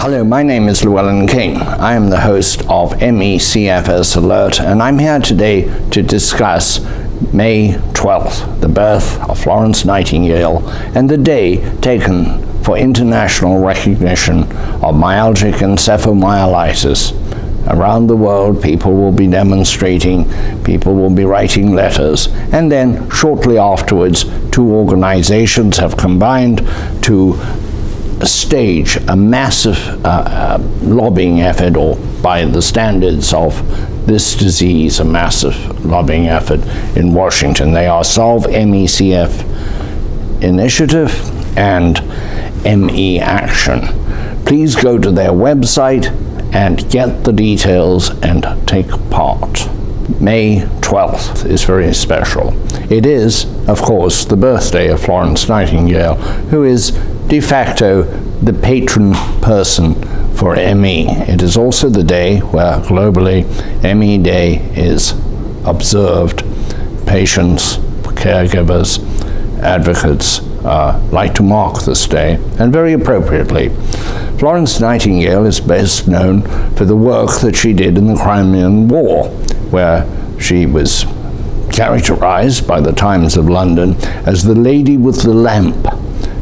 Hello, my name is Llewellyn King. I am the host of CFS Alert, and I'm here today to discuss May 12th, the birth of Florence Nightingale, and the day taken for international recognition of myalgic encephalomyelitis. Around the world, people will be demonstrating, people will be writing letters, and then shortly afterwards, two organizations have combined to stage a massive lobbying effort, or by the standards of this disease, a massive lobbying effort in Washington. They are Solve MECF Initiative and ME Action. Please go to their website and get the details and take part. May 12th is very special. It is, of course, the birthday of Florence Nightingale, who is de facto the patron person for ME. It is also the day where globally ME Day is observed. Patients, caregivers, advocates like to mark this day, and very appropriately. Florence Nightingale is best known for the work that she did in the Crimean War, where she was characterized by the Times of London as the lady with the lamp.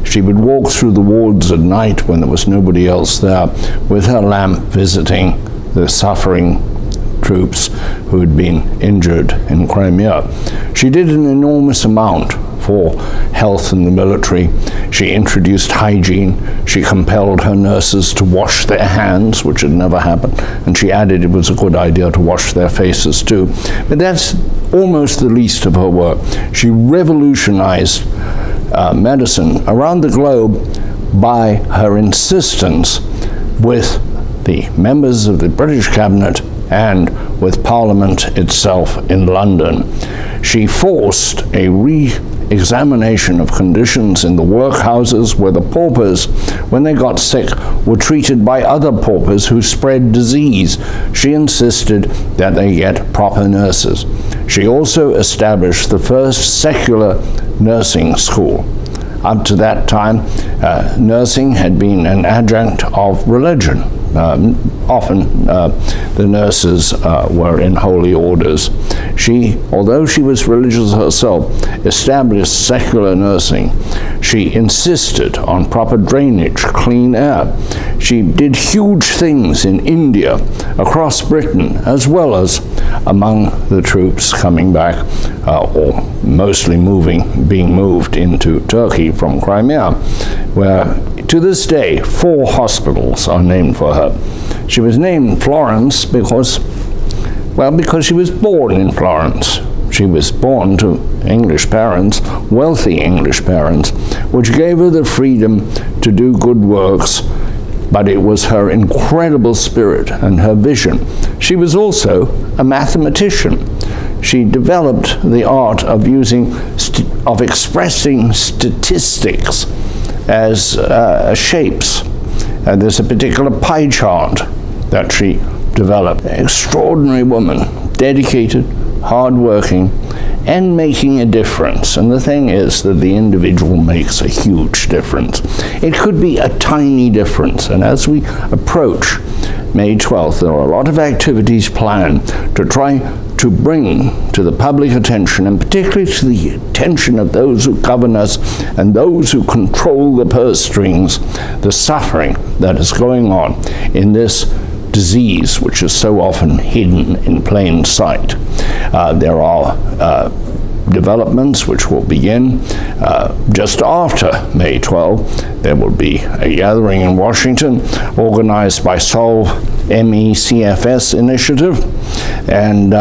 She would walk through the wards at night when there was nobody else there with her lamp, visiting the suffering troops who had been injured in Crimea. She did an enormous amount for health in the military. She introduced hygiene. She compelled her nurses to wash their hands, which had never happened, and she added it was a good idea to wash their faces too. But that's almost the least of her work. She revolutionized medicine around the globe by her insistence with the members of the British cabinet and with Parliament itself in London. She forced a re-examination of conditions in the workhouses where the paupers, when they got sick, were treated by other paupers who spread disease. She insisted that they get proper nurses. She also established the first secular nursing school. Up to that time, nursing had been an adjunct of religion. Often the nurses were in holy orders. She, although she was religious herself, established secular nursing. She insisted on proper drainage, clean air. She did huge things in India, across Britain, as well as among the troops coming back, or mostly being moved into Turkey from Crimea, where to this day 4 hospitals are named for her. She was named Florence because she was born in Florence. She was born to English parents, wealthy English parents, which gave her the freedom to do good works, but it was her incredible spirit and her vision. She was also a mathematician. She developed the art of expressing statistics as shapes. There's a particular pie chart that she developed. An extraordinary woman, dedicated, hardworking, and making a difference. And the thing is that the individual makes a huge difference. It could be a tiny difference, and as we approach May 12th, there are a lot of activities planned to try to bring to the public attention, and particularly to the attention of those who govern us and those who control the purse strings, the suffering that is going on in this disease, which is so often hidden in plain sight. There are developments which will begin just after May 12. There will be a gathering in Washington organized by Solve MECFS Initiative and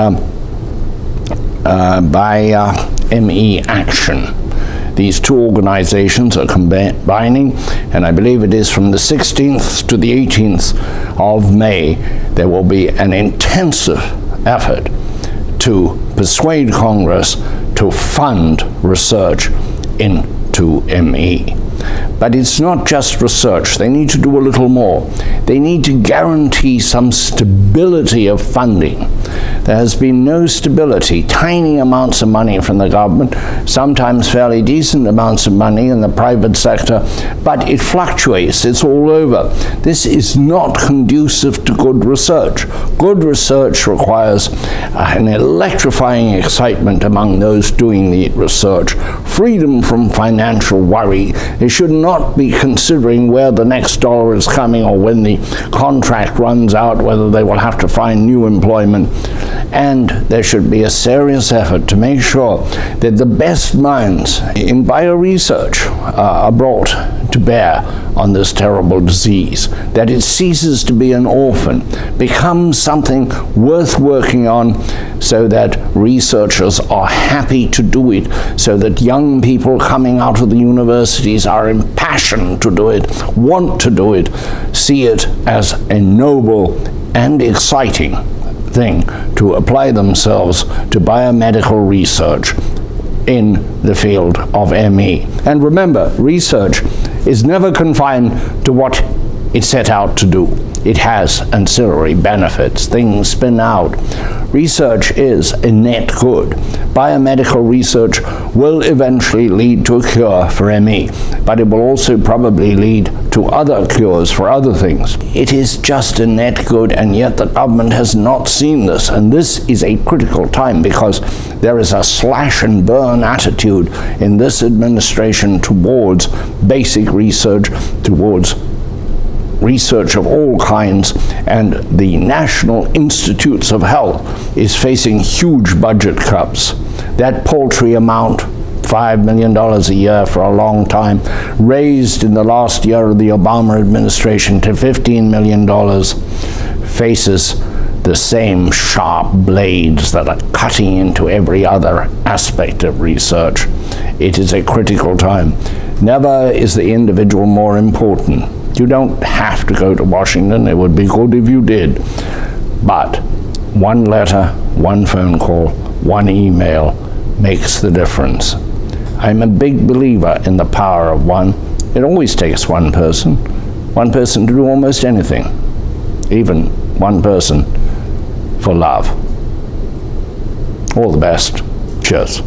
by ME Action. These two organizations are combining, and I believe it is from the 16th to the 18th of May, there will be an intensive effort to persuade Congress to fund research into ME. But it's not just research. They need to do a little more. They need to guarantee some stability of funding. There has been no stability, tiny amounts of money from the government, sometimes fairly decent amounts of money in the private sector, but it fluctuates, it's all over. This is not conducive to good research. Good research requires an electrifying excitement among those doing the research, freedom from financial worry. They should not be considering where the next dollar is coming or when the contract runs out, whether they will have to find new employment. And there should be a serious effort to make sure that the best minds in bioresearch are brought to bear on this terrible disease, that it ceases to be an orphan, becomes something worth working on, so that researchers are happy to do it, so that young people coming out of the universities are impassioned to do it, want to do it, see it as a noble and exciting thing to apply themselves to biomedical research in the field of ME. And remember, research is never confined to what it set out to do. It has ancillary benefits. Things spin out. Research is a net good. Biomedical research will eventually lead to a cure for ME, but it will also probably lead to other cures for other things. It is just a net good, and yet the government has not seen this, and this is a critical time because there is a slash and burn attitude in this administration towards basic research, towards research of all kinds, and the National Institutes of Health is facing huge budget cuts. That paltry amount, $5 million a year for a long time, raised in the last year of the Obama administration to $15 million, faces the same sharp blades that are cutting into every other aspect of research. It is a critical time. Never is the individual more important. You don't have to go to Washington. It would be good if you did. But one letter, one phone call, one email makes the difference. I'm a big believer in the power of one. It always takes one person to do almost anything, even one person for love. All the best. Cheers.